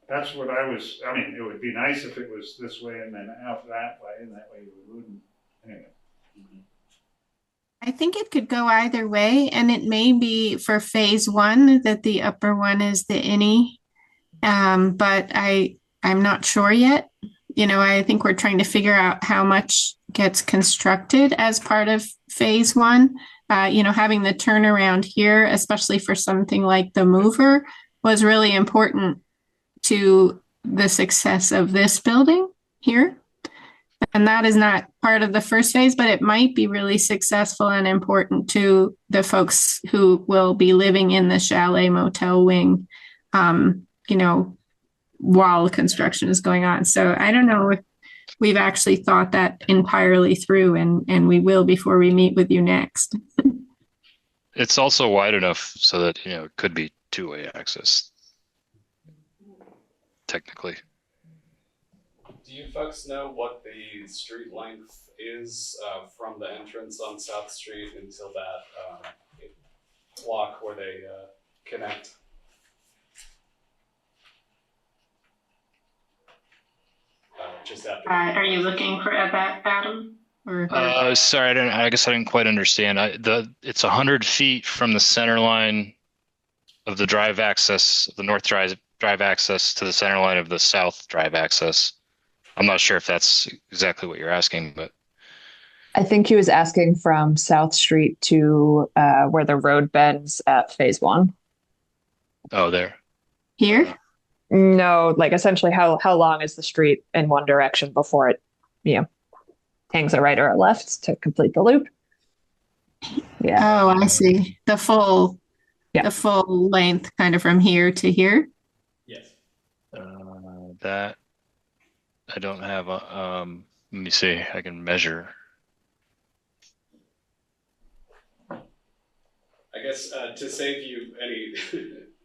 That's what I was. I mean, it would be nice if it was this way and then out that way, and that way we wouldn't. Anyway. I think it could go either way, and it may be for phase one that the upper one is the innie, but I'm not sure yet. I think we're trying to figure out how much gets constructed as part of phase one. Having the turnaround here, especially for something like the mover, was really important to the success of this building here. And that is not part of the first phase, but it might be really successful and important to the folks who will be living in the chalet motel wing, while construction is going on. So I don't know if we've actually thought that entirely through, and we will before we meet with you next. It's also wide enough so that, it could be two-way access, technically. Do you folks know what the street length is from the entrance on South Street until that block where they connect? Just after. Are you looking for that, Adam? Or Sorry, I guess I didn't quite understand. It's 100 feet from the center line of the drive access, the north drive access, to the center line of the south drive access. I'm not sure if that's exactly what you're asking, but I think he was asking from South Street to where the road bends at phase one. oh, there. here? No, like essentially how long is the street in one direction before it, hangs a right or a left to complete the loop? Yeah. Oh, I see. The full length kind of from here to here. Yes. That I don't have a, let me see, I can measure. I guess to save you any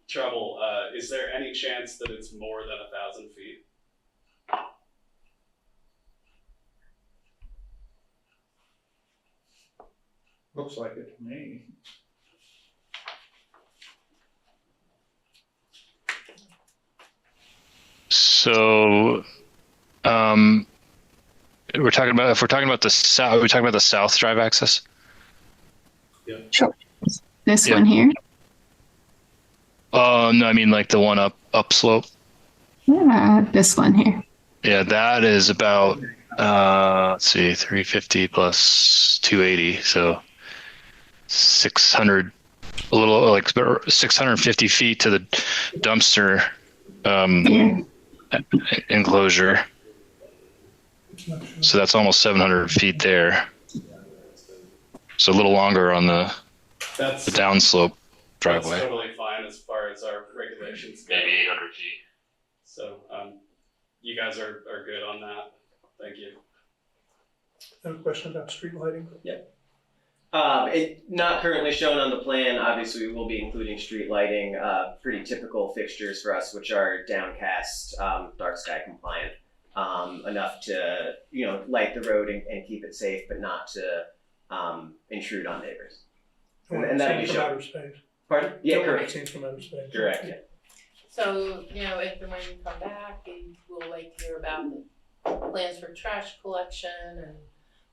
trouble, is there any chance that it's more than 1,000 feet? Looks like it to me. So, if we're talking about the south, are we talking about the south drive access? Yeah. Sure. This Yeah. one here. No, I mean like the one upslope. This one here. Yeah, that is about let's see, 350 plus 280, so 600, a little like 650 feet to the dumpster enclosure. So that's almost 700 feet there. So a little longer on the downslope driveway. That's totally fine as far as our regulations go. Maybe 800 feet. So you guys are good on that. Thank you. I have a question about street lighting. Not currently shown on the plan. Obviously, we will be including street lighting, pretty typical fixtures for us, which are downcast, dark sky compliant, enough to, light the road and keep it safe, but not to intrude on neighbors. And that'll be Seen from shown. outer space. Pardon? Yeah, correct. Seen from outer space. Correct. Yeah. So, if and when you come back, we will like to hear about the plans for trash collection and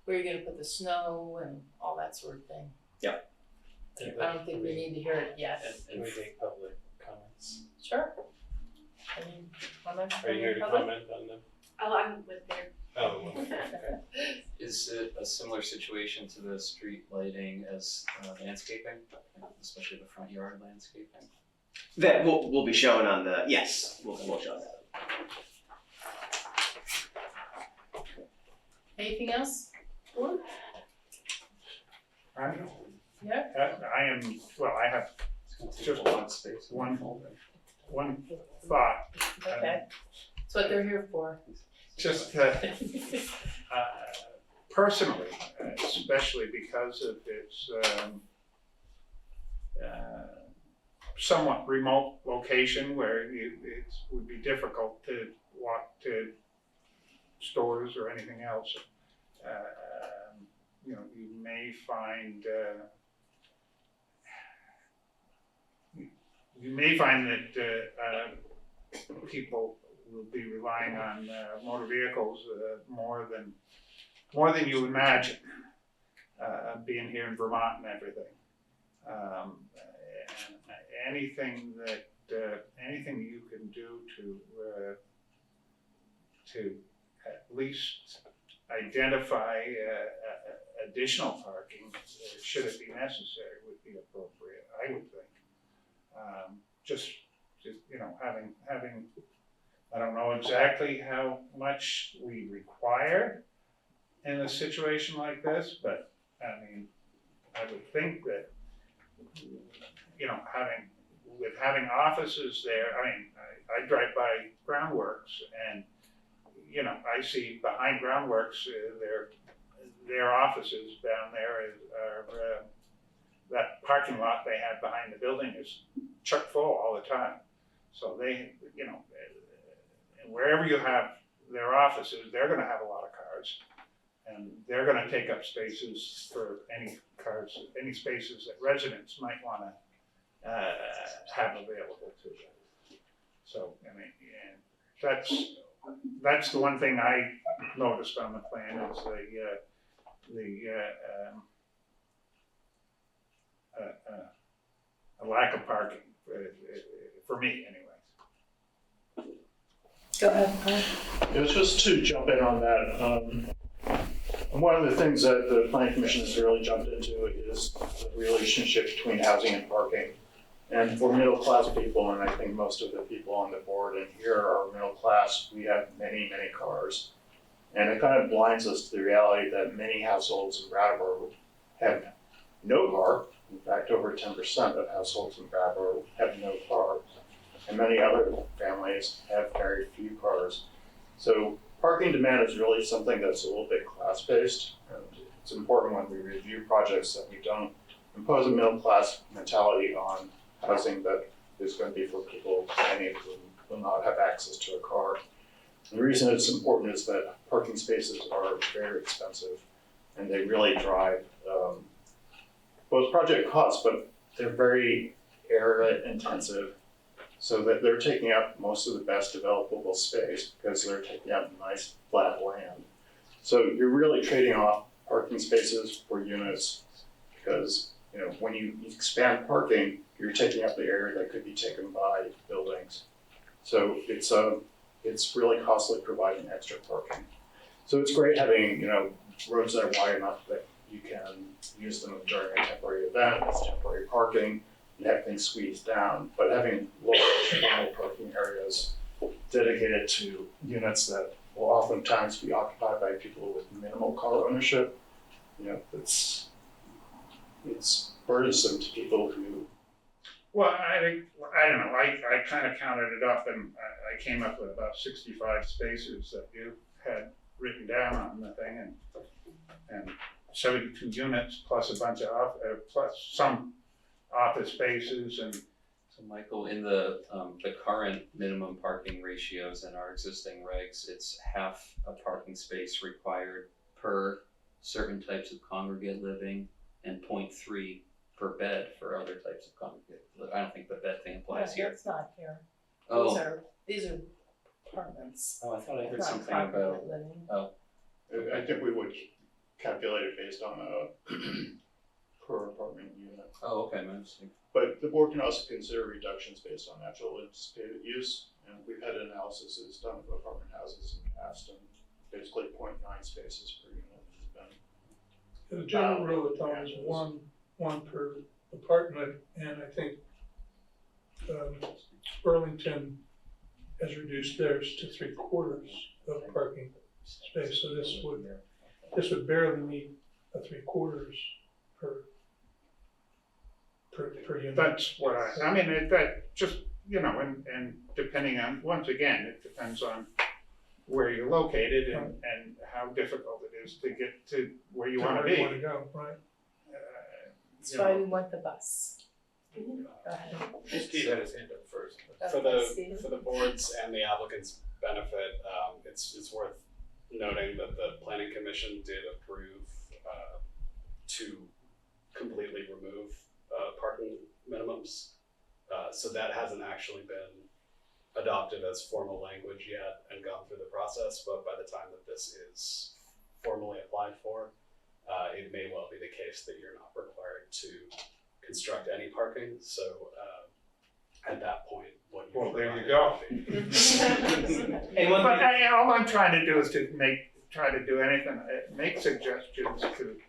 where you're gonna put the snow and all that sort of thing. Yeah. I don't think we need to hear it yet. And we take public comments. Sure. Any comments Are from you the here to public? comment on them? Oh, I'm with there. Oh, well, Is it a similar situation to the street lighting as landscaping, especially the front yard landscaping? That will be shown on the, yes, we'll show that. Anything else? Board? I Yeah? I have just one thought. Okay. That's what they're here for. Just personally, especially because of its somewhat remote location where it would be difficult to walk to stores or anything else. You may find that people will be relying on motor vehicles more than you imagine, being here in Vermont and everything. And anything you can do to at least identify additional parking, should it be necessary, would be appropriate, I would think. Just having, I don't know exactly how much we require in a situation like this, but I mean, I would think that, having offices there, I drive by Groundworks and, I see behind Groundworks, their offices down there are that parking lot they have behind the building is chock full all the time. So they, wherever you have their offices, they're gonna have a lot of cars. And they're gonna take up spaces for any spaces that residents might wanna have available to them. So, that's the one thing I noticed on the plan is a lack of parking, for me anyways. Go ahead. It was just to jump in on that. One of the things that the planning commission has really jumped into is the relationship between housing and parking. And for middle class people, and I think most of the people on the board and here are middle class, we have many, many cars. And it kind of blinds us to the reality that many households in Brattleboro have no car. In fact, over 10% of households in Brattleboro have no car. And many other families have very few cars. So parking demand is really something that's a little bit class-based. And it's important when we review projects that we don't impose a middle-class mentality on housing that is going to be for people, many of whom will not have access to a car. And the reason it's important is that parking spaces are very expensive and they really drive both project costs, but they're very area intensive, so that they're taking up most of the best developable space because they're taking up nice flat land. So you're really trading off parking spaces for units because when you expand parking, you're taking up the area that could be taken by buildings. So it's really costly providing extra parking. So it's great having roads that are wide enough that you can use them during a temporary event as temporary parking and have things squeezed down. But having large parking areas dedicated to units that will oftentimes be occupied by people with minimal car ownership, it's burdensome to people who. Well, I don't know, I kind of counted it up and I came up with about 65 spaces that you had written down on the thing and 72 units plus a bunch of, plus some office spaces and. So Michael, in the current minimum parking ratios in our existing regs, it's half a parking space required per certain types of congregate living and 0.3 per bed for other types of congregate living. I don't think the bed thing applies here. That's not here. Oh. These are apartments. Oh, I thought I heard Not something about, congregate living. oh. I think we would calculate it based on a per apartment unit. Oh, okay, my mistake. But the board can also consider reductions based on actual anticipated use. And we've had analysis done of apartment houses in the past, and basically 0.9 spaces per unit has been. The general rule of thumb is one per apartment, and I think Burlington has reduced theirs to 3/4 of parking space. So this would barely meet a 3/4 per unit. That's what I mean, that just, and depending on, once again, it depends on where you're located and how difficult it is to get to where you want to be. Where you want to go, right? That's why we want the bus. Go ahead. Steve had his hand up first. Okay, For the board's and the applicant's benefit, it's worth noting that the planning commission did approve to completely remove parking minimums. So that hasn't actually been adopted as formal language yet and gone through the process, but by the time that this is formally applied for, it may well be the case that you're not required to construct any parking. So at that point, what you there you go. But all I'm trying to do is to make suggestions to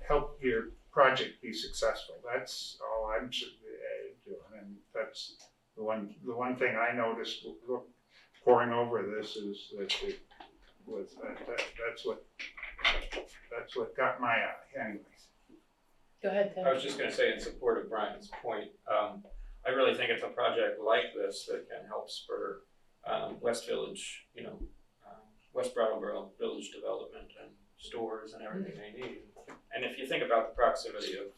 help your project be successful. That's all I'm doing, and that's the one thing I noticed pouring over this is that that's what got my eye. Anyways. Go ahead, Tim. I was just gonna say in support of Brian's point, I really think it's a project like this that can help spur West Village, West Brattleboro village development and stores and everything they need. And if you think about the proximity of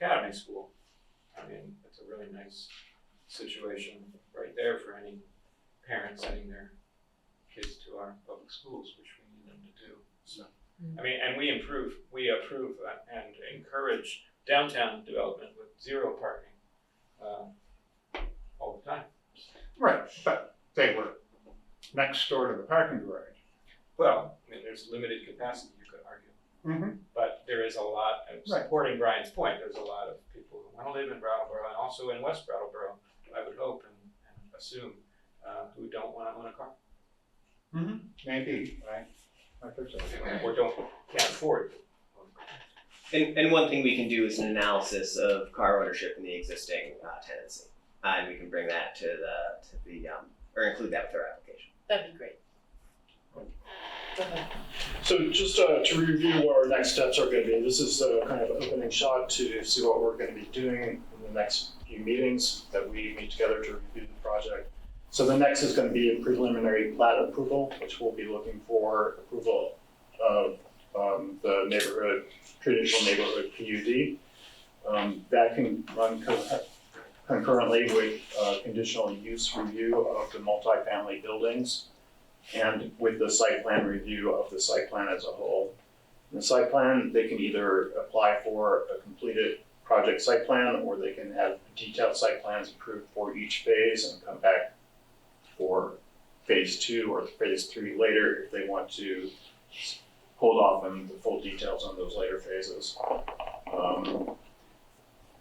Academy School, I mean, it's a really nice situation right there for any parents sending their kids to our public schools, which we need them to do. So, I mean, and we approve and encourage downtown development with zero parking all the time. Right, but they were next door to the parking garage. Well, I mean, there's limited capacity, you could argue. Mm-hmm. But there is a lot, supporting Brian's point, there's a lot of people who want to live in Brattleboro and also in West Brattleboro, I would hope and assume, who don't want to own a car. Mm-hmm. Maybe, right? I think so. Or can't afford. And one thing we can do is an analysis of car ownership in the existing tenancy, and we can bring that to the or include that with our application. That'd be great. Go ahead. So just to review what our next steps are going to be, this is a kind of opening shot to see what we're going to be doing in the next few meetings that we meet together to review the project. So the next is going to be a preliminary plat approval, which we'll be looking for approval of the neighborhood, traditional neighborhood PUD. That can run concurrently with conditional use review of the multifamily buildings and with the site plan review of the site plan as a whole. In the site plan, they can either apply for a completed project site plan, or they can have detailed site plans approved for each phase and come back for phase 2 or phase 3 later if they want to hold off on the full details on those later phases.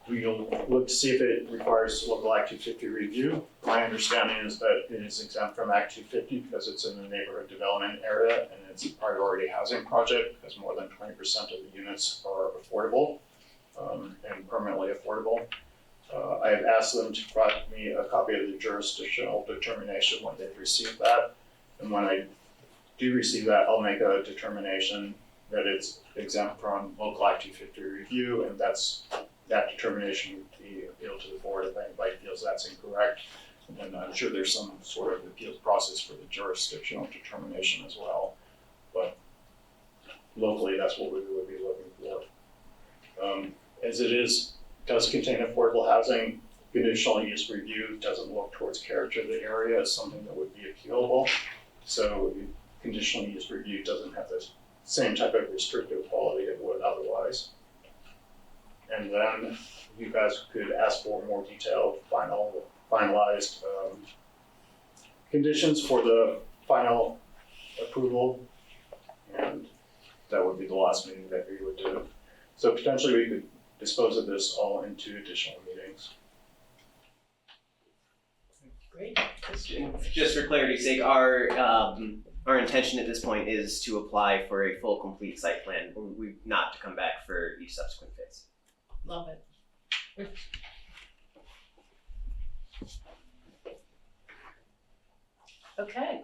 We'll look to see if it requires local Act 250 review. My understanding is that it is exempt from Act 250 because it's in the neighborhood development area and it's a priority housing project because more than 20% of the units are affordable and permanently affordable. I have asked them to provide me a copy of the jurisdictional determination when they've received that. And when I do receive that, I'll make a determination that it's exempt from local Act 250 review, and that determination would be appealed to the board if anybody feels that's incorrect. And I'm sure there's some sort of appeals process for the jurisdictional determination as well. But locally, that's what we would be looking for. As it does contain affordable housing, conditional use review doesn't look towards character of the area as something that would be appealable. So conditional use review doesn't have the same type of restrictive quality it would otherwise. And then you guys could ask for more detailed, finalized conditions for the final approval, and that would be the last meeting that we would do. So potentially we could dispose of this all in 2 additional meetings. Great. Just for clarity's sake, our intention at this point is to apply for a full complete site plan, not to come back for each subsequent phase. Love it. Okay,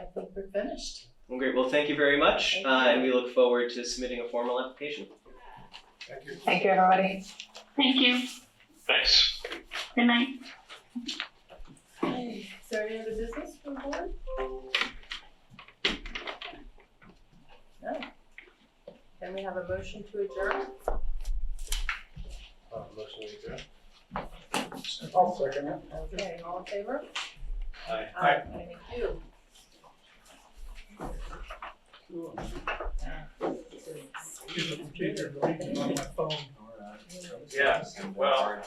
I think we're finished. Well, great. Well, thank you very much, and we look forward to submitting a formal application. Thank you. Thank you, everybody. Thank you. Thanks. Good night. Okay, is there any other business from the board? No. Can we have a motion to adjourn? Motion to adjourn. I'll second it. Okay, all in favor? Aye. Aye. Thank you. Here's a computer, I'm on my phone. Yeah, well.